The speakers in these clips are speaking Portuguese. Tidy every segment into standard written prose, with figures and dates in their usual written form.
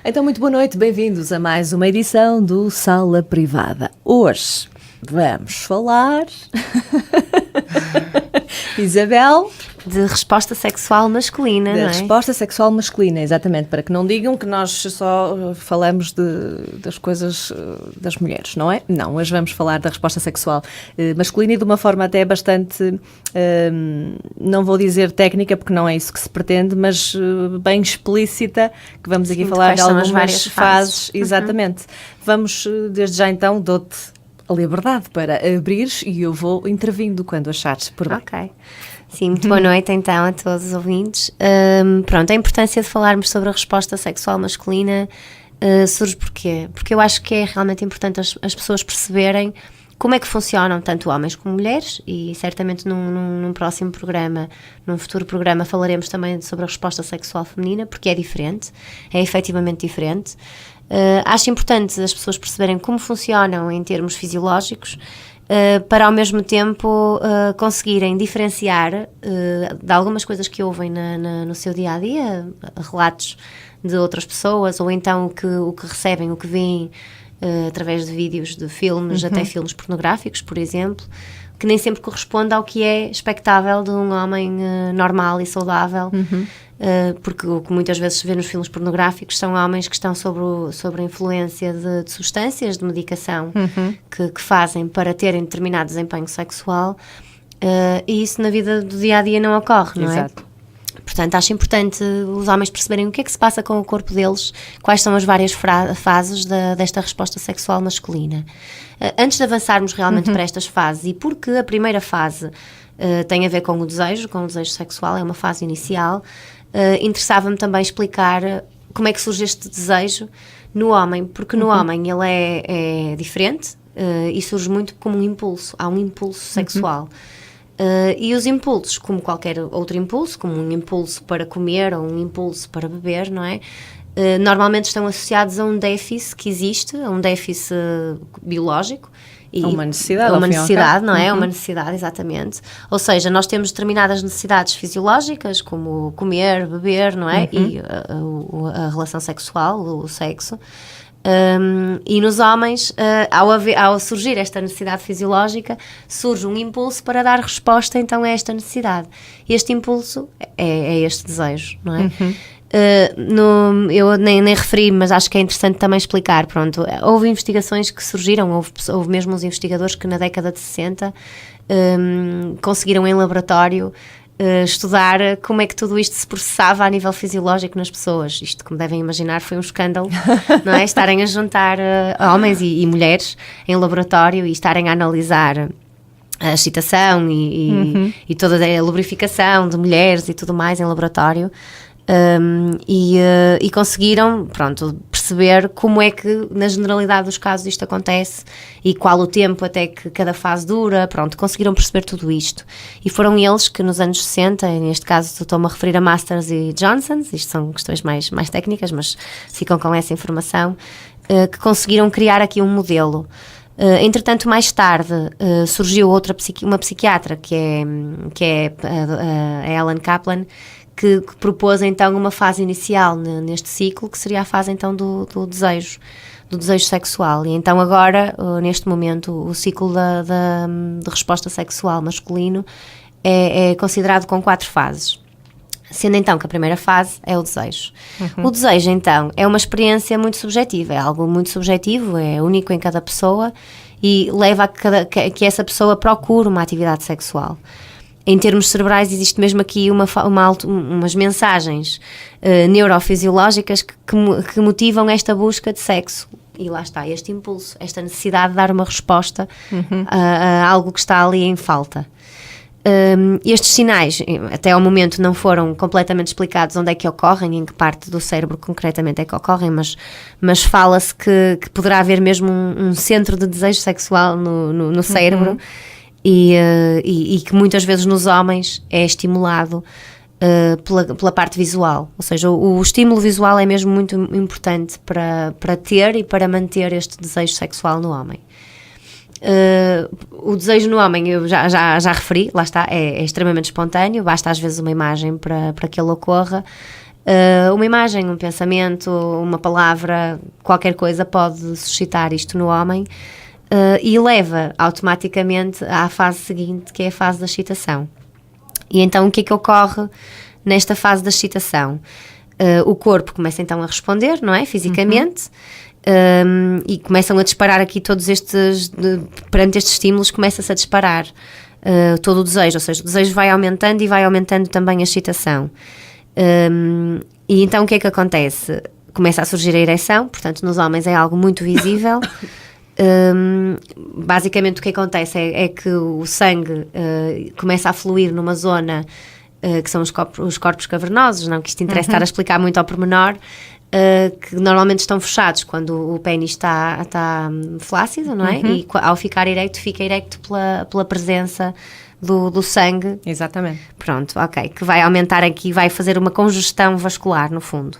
Então, muito boa noite, bem-vindos a mais uma edição do Sala Privada. Hoje vamos falar, Isabel, de resposta sexual masculina, não é? resposta sexual masculina, exatamente, para que não digam que nós só falamos das coisas das mulheres, não é? Não, hoje vamos falar da resposta sexual masculina e de uma forma até bastante, não vou dizer técnica, porque não é isso que se pretende, mas bem explícita, que vamos aqui falar de algumas várias fases. Exatamente. Vamos, desde já então, dou-te a liberdade para abrires e eu vou intervindo quando achares por bem. Ok. Sim, muito boa noite então a todos os ouvintes. Pronto, a importância de falarmos sobre a resposta sexual masculina surge porquê? Porque eu acho que é realmente importante as pessoas perceberem como é que funcionam tanto homens como mulheres, e certamente num próximo programa, num futuro programa, falaremos também sobre a resposta sexual feminina, porque é diferente, é efetivamente diferente. Acho importante as pessoas perceberem como funcionam em termos fisiológicos, para ao mesmo tempo conseguirem diferenciar de algumas coisas que ouvem no seu dia-a-dia, relatos de outras pessoas, ou então o que recebem, o que veem através de vídeos, de filmes, até filmes pornográficos, por exemplo, que nem sempre corresponde ao que é expectável de um homem normal e saudável. Porque o que muitas vezes se vê nos filmes pornográficos são homens que estão sobre a influência de substâncias, de medicação, que fazem para terem determinado desempenho sexual, e isso na vida do dia-a-dia não ocorre, não é? Exato. Portanto, acho importante os homens perceberem o que é que se passa com o corpo deles, quais são as várias fases desta resposta sexual masculina. Antes de avançarmos realmente para estas fases, e porque a primeira fase tem a ver com o desejo sexual, é uma fase inicial, interessava-me também explicar como é que surge este desejo no homem, porque no homem ele é diferente e surge muito como um impulso, há um impulso sexual. E os impulsos, como qualquer outro impulso, como um impulso para comer ou um impulso para beber, não é? Normalmente estão associados a um déficit que existe, a um déficit biológico. E uma necessidade, não é? Uma necessidade, exatamente. Ou seja, nós temos determinadas necessidades fisiológicas, como comer, beber, não é? E a relação sexual, o sexo. E nos homens, ao surgir esta necessidade fisiológica, surge um impulso para dar resposta então a esta necessidade. Este impulso é este desejo, não é? Eu nem referi, mas acho que é interessante também explicar. Pronto, houve investigações que surgiram, houve mesmo uns investigadores que na década de 60 conseguiram em laboratório estudar como é que tudo isto se processava a nível fisiológico nas pessoas. Isto, como devem imaginar, foi um escândalo, não é? Estarem a juntar homens e mulheres em laboratório e estarem a analisar a excitação e toda a lubrificação de mulheres e tudo mais em laboratório. E conseguiram, pronto, perceber como é que na generalidade dos casos isto acontece e qual o tempo até que cada fase dura, pronto, conseguiram perceber tudo isto. E foram eles que nos anos 60, neste caso estou-me a referir a Masters e Johnson, isto são questões mais técnicas, mas ficam com essa informação, que conseguiram criar aqui um modelo. Entretanto, mais tarde surgiu uma psiquiatra que é a Ellen Kaplan, que propôs então uma fase inicial neste ciclo, que seria a fase então do desejo sexual. E então agora, neste momento, o ciclo de resposta sexual masculino é considerado com 4 fases. Sendo então que a primeira fase é o desejo. O desejo então é uma experiência muito subjetiva, é algo muito subjetivo, é único em cada pessoa e leva a que essa pessoa procure uma atividade sexual. Em termos cerebrais existe mesmo aqui umas mensagens neurofisiológicas que motivam esta busca de sexo. E lá está, este impulso, esta necessidade de dar uma resposta a algo que está ali em falta. Estes sinais, até ao momento, não foram completamente explicados onde é que ocorrem, em que parte do cérebro concretamente é que ocorrem, mas fala-se que poderá haver mesmo um centro de desejo sexual no cérebro. E que muitas vezes nos homens é estimulado pela parte visual, ou seja, o estímulo visual é mesmo muito importante para ter e para manter este desejo sexual no homem. O desejo no homem, eu já referi, lá está, é extremamente espontâneo, basta às vezes uma imagem para que ele ocorra. Uma imagem, um pensamento, uma palavra, qualquer coisa pode suscitar isto no homem e leva automaticamente à fase seguinte, que é a fase da excitação. E então o que é que ocorre nesta fase da excitação? O corpo começa então a responder, não é? Fisicamente. E começam a disparar aqui todos estes, perante estes estímulos, começa-se a disparar todo o desejo, ou seja, o desejo vai aumentando e vai aumentando também a excitação. E então o que é que acontece? Começa a surgir a ereção, portanto nos homens é algo muito visível. Basicamente o que acontece é que o sangue começa a fluir numa zona que são os corpos cavernosos, não que isto interessa estar a explicar muito ao pormenor, que normalmente estão fechados quando o pénis está flácido, não é? E ao ficar erecto, fica erecto pela presença do sangue. Exatamente. Pronto, ok. Que vai aumentar aqui, vai fazer uma congestão vascular, no fundo.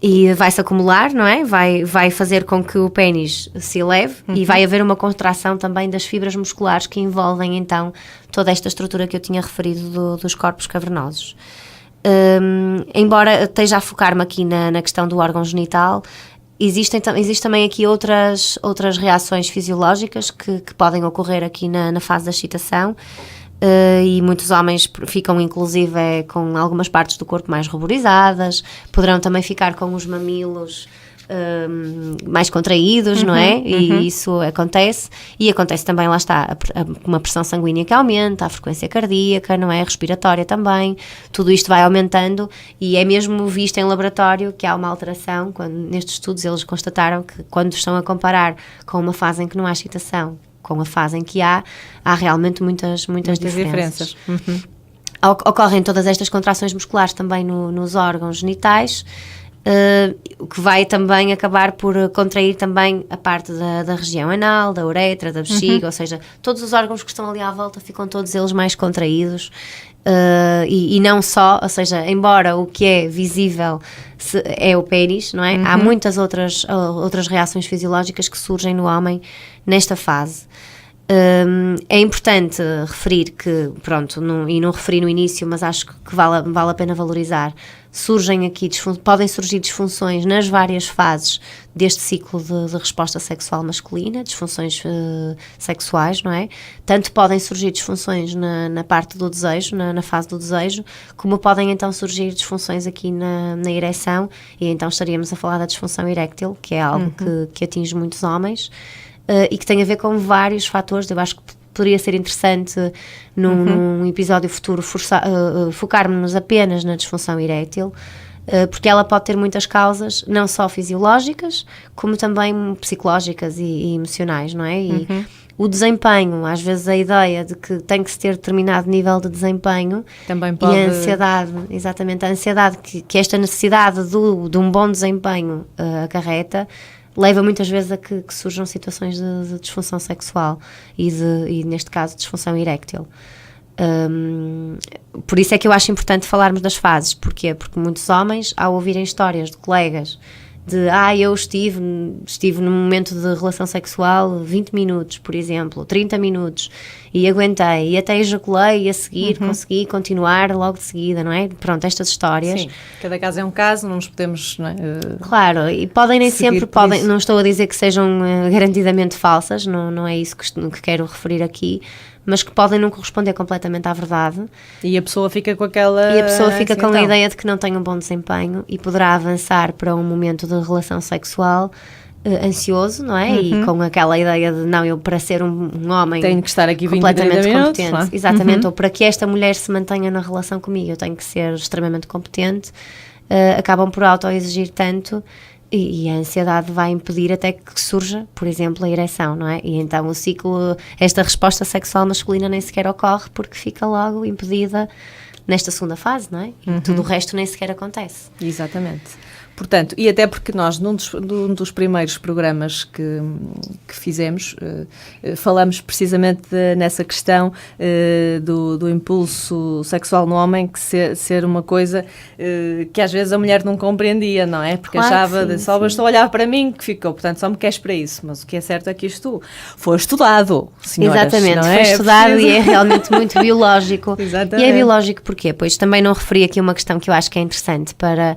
E vai-se acumular, não é? Vai fazer com que o pénis se eleve e vai haver uma contração também das fibras musculares que envolvem, então, toda esta estrutura que eu tinha referido dos corpos cavernosos. Embora esteja a focar-me aqui na questão do órgão genital, existe também aqui outras reações fisiológicas que podem ocorrer aqui na fase da excitação, e muitos homens ficam inclusive com algumas partes do corpo mais ruborizadas, poderão também ficar com os mamilos mais contraídos, não é? E isso acontece, e acontece também, lá está, uma pressão sanguínea que aumenta, a frequência cardíaca, não é? Respiratória também, tudo isto vai aumentando, e é mesmo visto em laboratório que há uma alteração, nestes estudos eles constataram que quando estão a comparar com uma fase em que não há excitação, com a fase em que há realmente muitas diferenças. Ocorrem todas estas contrações musculares também nos órgãos genitais, o que vai também acabar por contrair também a parte da região anal, da uretra, da bexiga, ou seja, todos os órgãos que estão ali à volta ficam todos eles mais contraídos, e não só, ou seja, embora o que é visível é o pênis, não é? Há muitas outras reações fisiológicas que surgem no homem nesta fase. É importante referir que, pronto, e não referi no início, mas acho que vale a pena valorizar, podem surgir disfunções nas várias fases deste ciclo de resposta sexual masculina, disfunções sexuais, não é? Tanto podem surgir disfunções na parte do desejo, na fase do desejo, como podem então surgir disfunções aqui na ereção, e então estaríamos a falar da disfunção eréctil, que é algo que atinge muitos homens, e que tem a ver com vários fatores. Eu acho que poderia ser interessante num episódio futuro focarmos-nos apenas na disfunção erétil, porque ela pode ter muitas causas, não só fisiológicas, como também psicológicas e emocionais, não é? E o desempenho, às vezes a ideia de que tem que se ter determinado nível de desempenho, também pode... e a ansiedade, exatamente, a ansiedade que esta necessidade de um bom desempenho acarreta, leva muitas vezes a que surjam situações de disfunção sexual e neste caso, disfunção eréctil. Por isso é que eu acho importante falarmos das fases. Porquê? Porque muitos homens, ao ouvirem histórias de colegas eu estive num momento de relação sexual 20 minutos, por exemplo, 30 minutos, e aguentei, e até ejaculei, e a seguir consegui continuar logo de seguida, não é? Pronto, estas histórias. Sim, cada caso é um caso, não nos podemos... Não é? Claro, e podem nem sempre, não estou a dizer que sejam garantidamente falsas, não é isso que quero referir aqui, mas que podem não corresponder completamente à verdade. E a pessoa fica com aquela... E a pessoa fica com a ideia de que não tem um bom desempenho e poderá avançar para um momento de relação sexual ansioso, não é? E com aquela ideia de, não, eu para ser um homem... Tenho que estar aqui 20, completamente 30 minutos, competente. Não é? Exatamente, ou para que esta mulher se mantenha na relação comigo, eu tenho que ser extremamente competente. Acabam por auto-exigir tanto... E a ansiedade vai impedir até que surja, por exemplo, a ereção, não é? E então o ciclo, esta resposta sexual masculina nem sequer ocorre porque fica logo impedida nesta segunda fase, não é? E tudo o resto nem sequer acontece. Exatamente. Portanto, e até porque nós, num dos primeiros programas que fizemos, falamos precisamente nessa questão do impulso sexual no homem, que ser uma coisa que às vezes a mulher não compreendia, não é? Porque claro, achava, sim, só bastou olhar para mim que ficou, portanto só me queres para isso. Mas o que é certo é que isto foi estudado, senhoras. Exatamente, não é? foi estudado e é realmente muito biológico. Exatamente. E é biológico porquê? Pois também não referi aqui uma questão que eu acho que é interessante para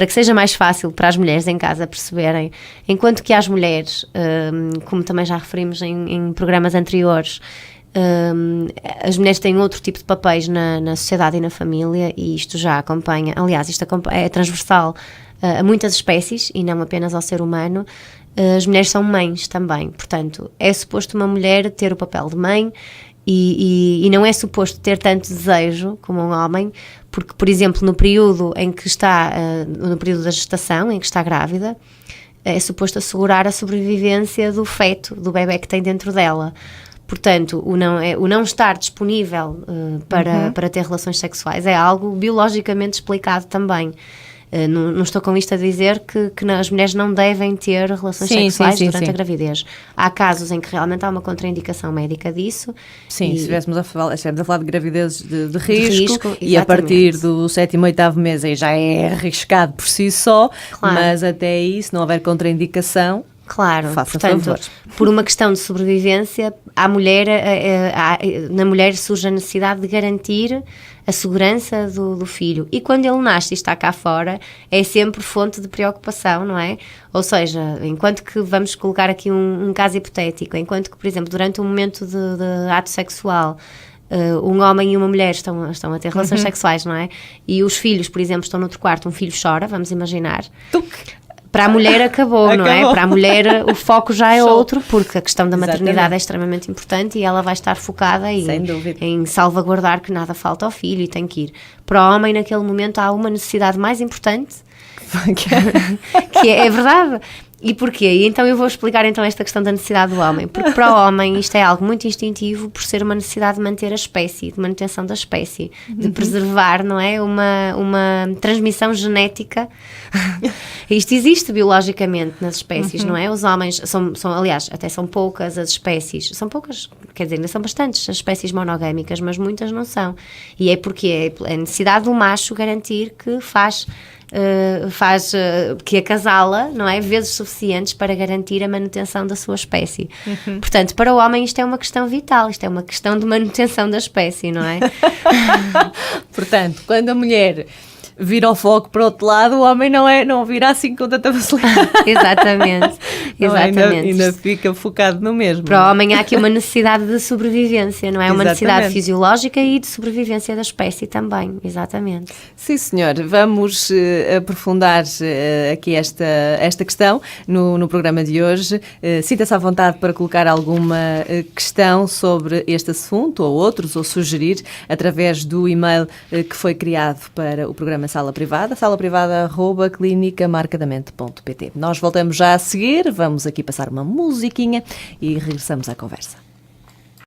que seja mais fácil para as mulheres em casa perceberem, enquanto que as mulheres, como também já referimos em programas anteriores, as mulheres têm outro tipo de papéis na sociedade e na família, e isto já acompanha, aliás, isto é transversal a muitas espécies e não apenas ao ser humano. As mulheres são mães também, portanto, é suposto uma mulher ter o papel de mãe e não é suposto ter tanto desejo como um homem, porque, por exemplo, no período em que está, no período da gestação, em que está grávida, é suposto assegurar a sobrevivência do feto, do bebé que tem dentro dela. Portanto, o não estar disponível para ter relações sexuais é algo biologicamente explicado também. Não estou com isto a dizer que as mulheres não devem ter relações sexuais durante a gravidez. Há casos em que realmente há uma contraindicação médica disso. Sim, se estivéssemos a falar de gravidezes de risco e a partir do 7º, 8º mês aí já é arriscado por si só, claro. Mas até aí, se não houver contraindicação... Claro, portanto, por uma questão de sobrevivência, na mulher surge a necessidade de garantir a segurança do filho. E quando ele nasce e está cá fora, é sempre fonte de preocupação, não é? Ou seja, enquanto que, vamos colocar aqui um caso hipotético, enquanto que, por exemplo, durante um momento de ato sexual, um homem e uma mulher estão a ter relações sexuais, não é? E os filhos, por exemplo, estão noutro quarto, um filho chora, vamos imaginar... Para a mulher acabou, não é? Para a mulher o foco já é outro, porque a questão da maternidade é extremamente importante e ela vai estar focada em salvaguardar que nada falta ao filho e tem que ir. Para o homem, naquele momento, há uma necessidade mais importante, que é verdade. E porquê? E então eu vou explicar então esta questão da necessidade do homem, porque para o homem isto é algo muito instintivo por ser uma necessidade de manter a espécie, de manutenção da espécie, de preservar, não é? Uma transmissão genética. Isto existe biologicamente nas espécies, não é? Os homens aliás, até são poucas as espécies, são poucas, quer dizer, ainda são bastantes as espécies monogâmicas, mas muitas não são. E é porque é a necessidade do macho garantir que faz que acasala, não é? Vezes suficientes para garantir a manutenção da sua espécie. Portanto, para o homem isto é uma questão vital, isto é uma questão de manutenção da espécie, não é? Portanto, quando a mulher vira o foco para o outro lado, o homem não virá assim com tanta facilidade. Exatamente. Ainda fica focado no mesmo. Para o homem há aqui uma necessidade de sobrevivência, não é? Uma necessidade fisiológica e de sobrevivência da espécie também, exatamente. Sim, senhor. Vamos aprofundar aqui esta questão no programa de hoje. Sinta-se à vontade para colocar alguma questão sobre este assunto ou outros, ou sugerir através do e-mail que foi criado para o programa Sala Privada, salaprivada@clinicamarcadamente.pt. Nós voltamos já a seguir, vamos aqui passar uma musiquinha e regressamos à conversa.